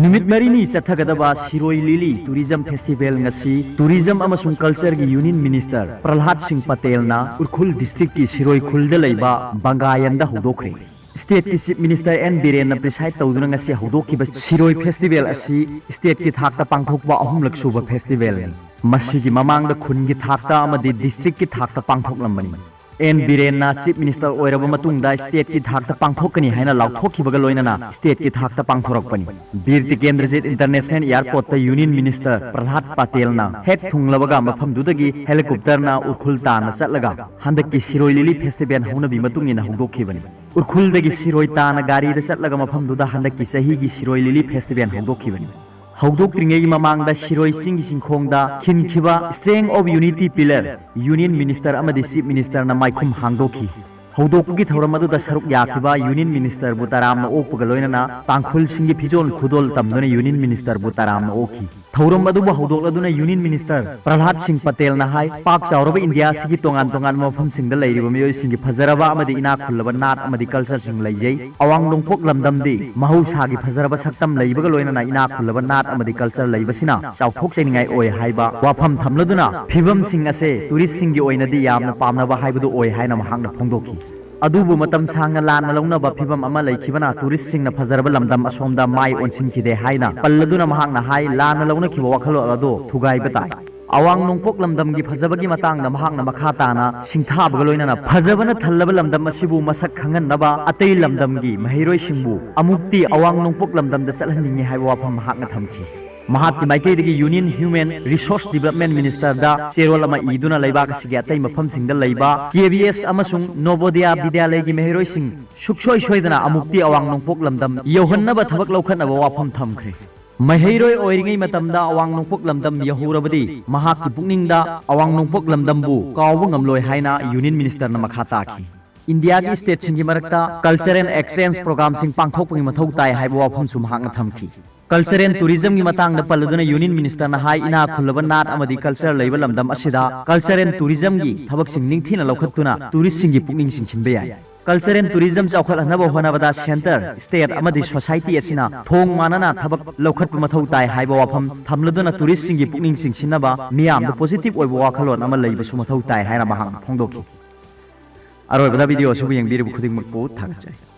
नुमित मरीनी चथगदबा Shirui lily tourism festival ngasi tourism amasung culture gi union minister Prahlad Singh Patel na Urkhul district ki Siroi khulda leiba Bangayan da hodokre state ki chief minister N Biren na preside tawduna ngasi hodokiba Siroi festival asi state ki thakta pangthokba ahumlak suba festival masi gi mamang da khun gi thakta amadi district ki thakta pangthoklamani N Biren na chief minister oiraba matungda state ki thakta pangthokani haina lauthokhibaga loinana state ki thakta pangthorakpani Bir Tikendrajit International Airport ta union minister Prahlad Patel na hek thunglabaga mafam dudagi helicopter na urkhul ta na chatlaga handak ki Siroi Lili festival hauna bi matungina hongdokhibani urkhul dagi Siroi ta na gari da chatlaga mafam duda handak ki sahi gi Siroi Lili festival hongdokhibani Hongdokringai mamangda Siroi Singh Singkhongda Khinkhiba Strength of Unity Pillar Union Minister amadi Chief Minister na maikhum hangdokhi Hongdokpugi thoram adu da saruk yakhiba Union Minister Butaram na okpuga loinana Tangkhul Singhi Phijol Khudol tamduna Union Minister Butaram na okhi Thoram adu ba hongdokladuna Union Minister Prahlad Singh Patel na hai Pak Chauraba India sigi tongan mafam singda leiriba miyoi singi phajaraba amadi ina khullaba nat amadi culture sing leijai awang longpok lamdamdi mahusagi phajaraba saktam leibaga loinana ina khullaba nat amadi culture leibasina chauthok chainingai oi haiba wafam thamladuna phibam sing ase tourist singi oinadi yamna pamnaba haibudu oi haina mahangna phongdokhi adubu matam sangna lana launaba phibam ama leikibana tourist singna phajaraba lamdam asomda mai onsinkhide haina palladuna mahangna hai lana launa khiba wakhalo ado thugai batai awang nongpok lamdam gi phajabagi matangna mahangna makha tana singthabaga loinana phajabana thallaba lamdam asibu masak khangan naba atei lamdam gi mahairoi singbu amukti awang nongpok lamdam da chalhanningi haiwa wafam mahakna thamki Mahatma Maikaidagi Union Human Resource Development Minister da Cherol ama iduna laibak sigi atai mafam singda laiba KVS amasung Novodaya Vidyalay gi meheroi sing suksoi soidana amukti awang nongpok lamdam yohannaba thabak laukhanaba wafam thamkhre Mahairoi oiringai matamda awang nongpok lamdam yahurabadi mahakki pukningda awang nongpok lamdambu kawbu ngamloi haina Union Minister na makha taki India ki state singi marakta culture and exchange program sing pangthokpagi mathau tai haiba wafam sum hangna thamki Culture and tourism gi matang da palladuna union minister na hai ina khulaba nat amadi culture leiba lamdam asida culture and tourism gi thabak sing ningthina lokhattuna tourist sing gi pukning singchinba yai Culture and tourism chawkhalhanaba honabada center state amadi society asina thong manana thabak lokhatpa mathau tai haiba wafam thamladuna tourist sing gi pukning singchinaba miyam da positive oiba wakhalon ama leiba su mathau tai haina bahang phongdoki Aroi bada video subu yang biri khuding makpo thakjai